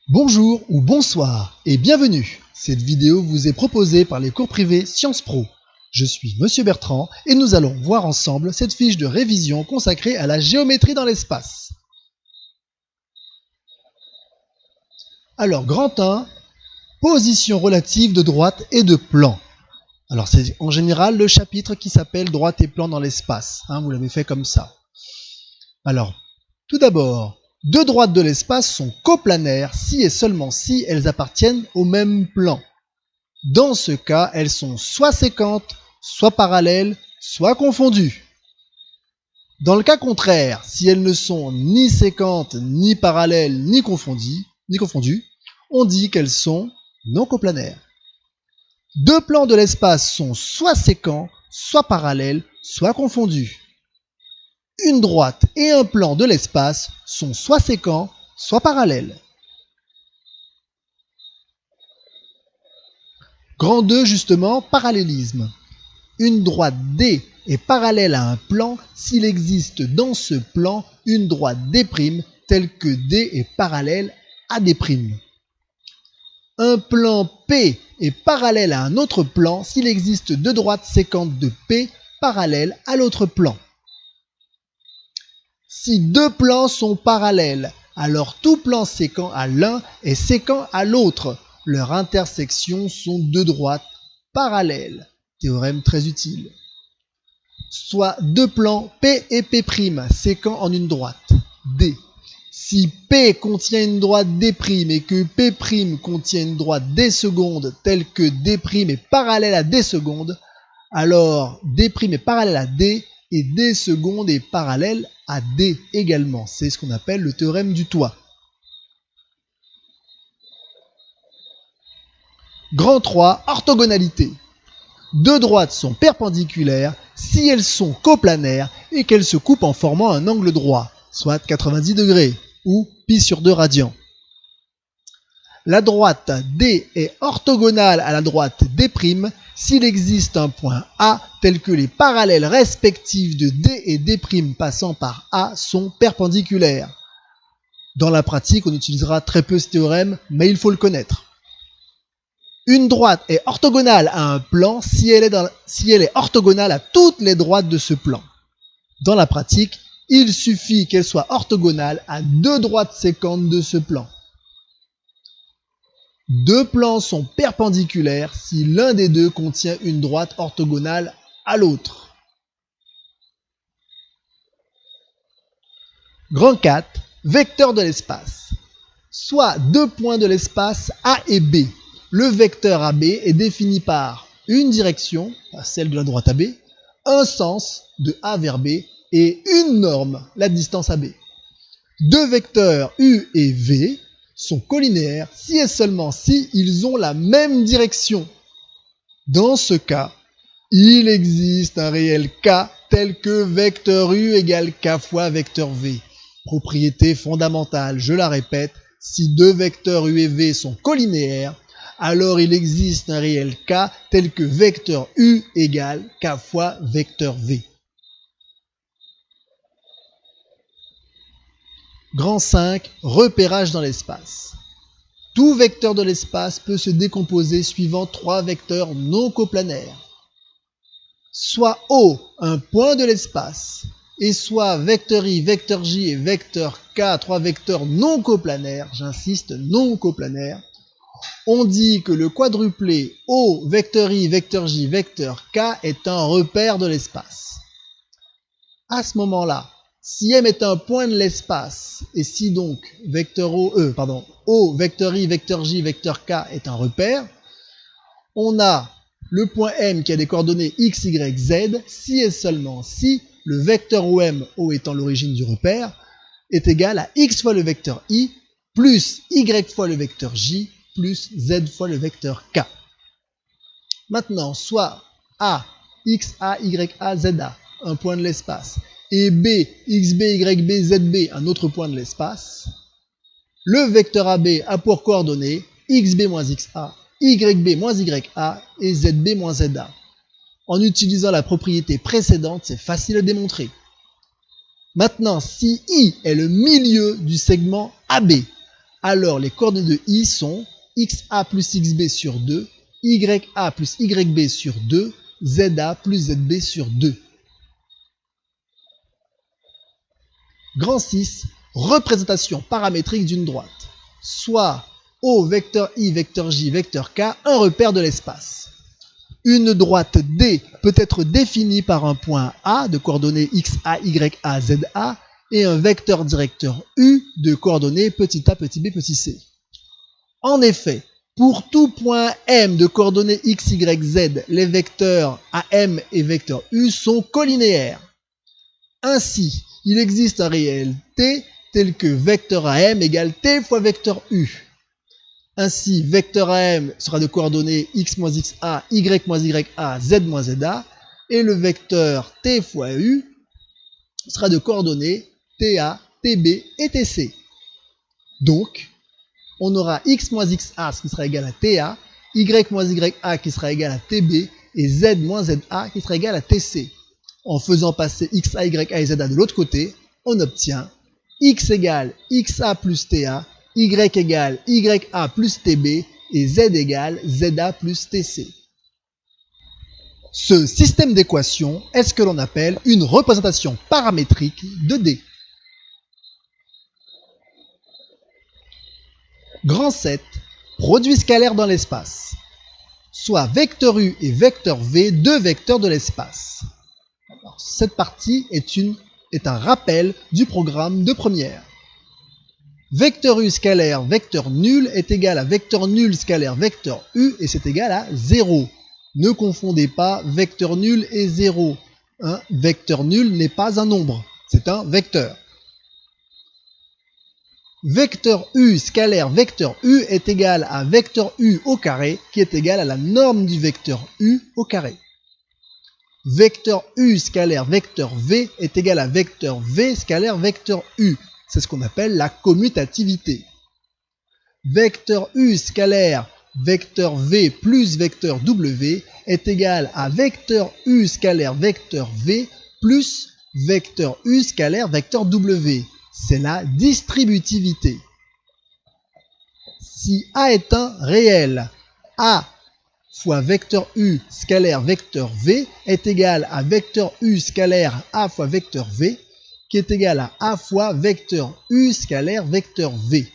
Bonjour ou bonsoir et bienvenue. Cette vidéo vous est proposée par les cours privés Sciences Po. Je suis Monsieur Bertrand et nous allons voir ensemble cette fiche de révision consacrée à la géométrie dans l'espace. Alors, grand 1, position relative de droite et de plan. Alors, c'est en général le chapitre qui s'appelle droite et plan dans l'espace. Vous l'avez fait comme ça. Alors, tout d'abord, deux droites de l'espace sont coplanaires si et seulement si elles appartiennent au même plan. Dans ce cas, elles sont soit sécantes, soit parallèles, soit confondues. Dans le cas contraire, si elles ne sont ni sécantes, ni parallèles, ni confondues, on dit qu'elles sont non coplanaires. Deux plans de l'espace sont soit sécants, soit parallèles, soit confondus. Une droite et un plan de l'espace sont soit sécants, soit parallèles. Grand 2, justement, parallélisme. Une droite D est parallèle à un plan s'il existe dans ce plan une droite D' telle que D est parallèle à D'. Un plan P est parallèle à un autre plan s'il existe deux droites séquentes de P parallèles à l'autre plan. Si deux plans sont parallèles, alors tout plan séquent à l'un est séquent à l'autre. Leur intersection sont deux droites parallèles. Théorème très utile. Soit deux plans P et P' séquents en une droite, D. Si P contient une droite D' et que P' contient une droite D seconde telle que D' est parallèle à D seconde, alors D' est parallèle à D et D seconde est parallèle à D également. C'est ce qu'on appelle le théorème du toit. Grand 3, orthogonalité. Deux droites sont perpendiculaires si elles sont coplanaires et qu'elles se coupent en formant un angle droit, soit 90 degrés, ou pi sur 2 radians. La droite D est orthogonale à la droite D' s'il existe un point A tel que les parallèles respectifs de D et D' passant par A sont perpendiculaires. Dans la pratique, on utilisera très peu ce théorème, mais il faut le connaître. Une droite est orthogonale à un plan si elle est orthogonale à toutes les droites de ce plan. Dans la pratique, il suffit qu'elle soit orthogonale à deux droites séquentes de ce plan. Deux plans sont perpendiculaires si l'un des deux contient une droite orthogonale à l'autre. Grand 4, vecteur de l'espace. Soit deux points de l'espace A et B. Le vecteur AB est défini par une direction, celle de la droite AB, un sens de A vers B et une norme, la distance AB. Deux vecteurs U et V sont collinéaires si et seulement si ils ont la même direction. Dans ce cas, il existe un réel K tel que vecteur U égale K fois vecteur V. Propriété fondamentale, je la répète, si deux vecteurs U et V sont collinéaires, alors il existe un réel K tel que vecteur U égale K fois vecteur V. Grand 5, repérage dans l'espace. Tout vecteur de l'espace peut se décomposer suivant trois vecteurs non coplanaires. Soit O, un point de l'espace, et soit vecteur I, vecteur J et vecteur K, trois vecteurs non coplanaires, j'insiste, non coplanaires. On dit que le quadruplé O, vecteur I, vecteur J, vecteur K est un repère de l'espace. À ce moment-là, si M est un point de l'espace, et si donc O, vecteur I, vecteur J, vecteur K est un repère, on a le point M qui a des coordonnées x, y, z, si et seulement si le vecteur OM, O étant l'origine du repère, est égal à x fois le vecteur I, plus y fois le vecteur J, plus z fois le vecteur K. Maintenant, soit A, XA, YA, ZA, un point de l'espace, et B, XB, YB, ZB, un autre point de l'espace, le vecteur AB a pour coordonnées XB moins XA, YB moins YA et ZB moins ZA. En utilisant la propriété précédente, c'est facile à démontrer. Maintenant, si I est le milieu du segment AB, alors les coordonnées de I sont XA plus XB sur 2, YA plus YB sur 2, ZA plus ZB sur 2. Grand 6, représentation paramétrique d'une droite. Soit O, vecteur I, vecteur J, vecteur K, un repère de l'espace. Une droite D peut être définie par un point A de coordonnées XA, YA, ZA et un vecteur directeur U de coordonnées petit a, petit b, petit c. En effet, pour tout point M de coordonnées X, Y, Z, les vecteurs AM et vecteur U sont collinéaires. Ainsi, il existe un réel T tel que vecteur AM égale T fois vecteur U. Ainsi, vecteur AM sera de coordonnées X moins XA, Y moins YA, Z moins ZA, et le vecteur T fois U sera de coordonnées TA, TB et TC. Donc, on aura X moins XA ce qui sera égal à TA, Y moins YA qui sera égal à TB, et Z moins ZA qui sera égal à TC. En faisant passer XA, YA et ZA de l'autre côté, on obtient X égale XA plus TA, Y égale YA plus TB et Z égale ZA plus TC. Ce système d'équations est ce que l'on appelle une représentation paramétrique de D. Grand 7, produit scalaire dans l'espace. Soit vecteur U et vecteur V, deux vecteurs de l'espace. Cette partie est un rappel du programme de première. Vecteur U scalaire vecteur nul est égal à vecteur nul scalaire vecteur U et c'est égal à 0. Ne confondez pas vecteur nul et 0. Un vecteur nul n'est pas un nombre, c'est un vecteur. Vecteur U scalaire vecteur U est égal à vecteur U au carré qui est égal à la norme du vecteur U au carré. Vecteur U scalaire vecteur V est égal à vecteur V scalaire vecteur U. C'est ce qu'on appelle la commutativité. Vecteur U scalaire vecteur V plus vecteur W est égal à vecteur U scalaire vecteur V plus vecteur U scalaire vecteur W. C'est la distributivité. Si A est un réel, A fois vecteur U scalaire vecteur V est égal à vecteur U scalaire A fois vecteur V, qui est égal à A fois vecteur U scalaire vecteur V.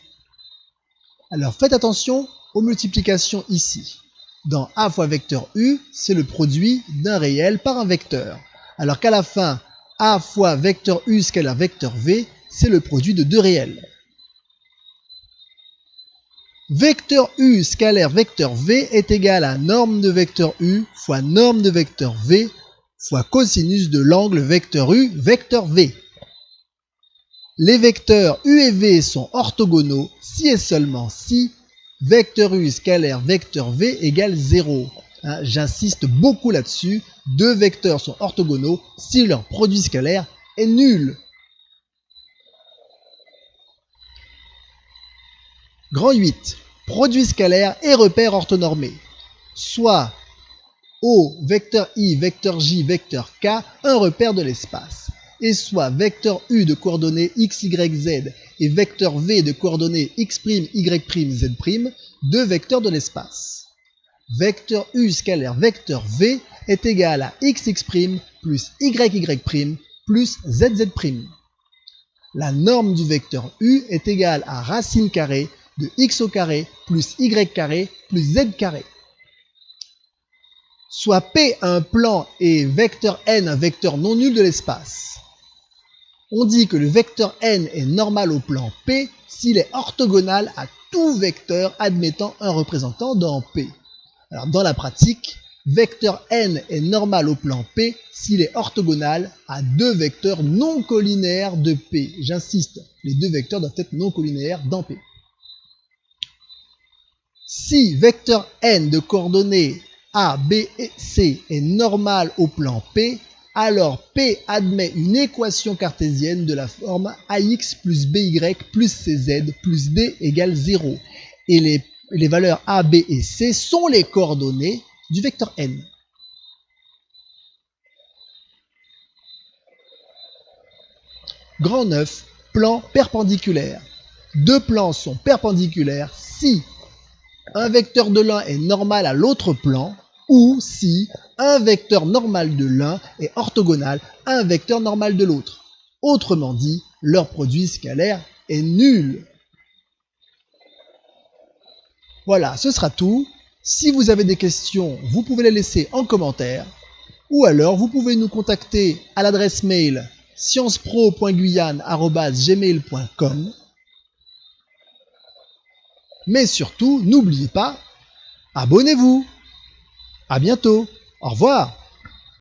Alors faites attention aux multiplications ici. Dans A fois vecteur U, c'est le produit d'un réel par un vecteur. Alors qu'à la fin, A fois vecteur U scalaire vecteur V, c'est le produit de deux réels. Vecteur U scalaire vecteur V est égal à norme de vecteur U fois norme de vecteur V fois cosinus de l'angle vecteur U vecteur V. Les vecteurs U et V sont orthogonaux si et seulement si vecteur U scalaire vecteur V égale 0. J'insiste beaucoup là-dessus, deux vecteurs sont orthogonaux si leur produit scalaire est nul. Grand 8. Produit scalaire et repère orthonormé. Soit O, vecteur I, vecteur J, vecteur K, un repère de l'espace. Et soit vecteur U de coordonnées x, y, z et vecteur V de coordonnées x', y', z', deux vecteurs de l'espace. Vecteur U scalaire vecteur V est égal à xx' plus yy' plus zz'. La norme du vecteur U est égale à racine carrée de x au carré plus y carré plus z carré. Soit P un plan et vecteur n un vecteur non nul de l'espace. On dit que le vecteur n est normal au plan P s'il est orthogonal à tout vecteur admettant un représentant dans P. Alors dans la pratique, vecteur n est normal au plan P s'il est orthogonal à deux vecteurs non collinaires de P. J'insiste, les deux vecteurs doivent être non collinaires dans P. Si vecteur n de coordonnées A, B et C est normal au plan P, alors P admet une équation cartésienne de la forme AX plus BY plus CZ plus D égale 0. Et les valeurs A, B et C sont les coordonnées du vecteur n. Grand 9, plan perpendiculaire. deux plans sont perpendiculaires si un vecteur de l'un est normal à l'autre plan ou si un vecteur normal de l'un est orthogonal à un vecteur normal de l'autre. Autrement dit, leur produit scalaire est nul. Voilà, ce sera tout. Si vous avez des questions, vous pouvez les laisser en commentaire ou alors vous pouvez nous contacter à l'adresse mail sciencespro.guyane@gmail.com. Mais surtout, n'oubliez pas, abonnez-vous. À bientôt. Au revoir.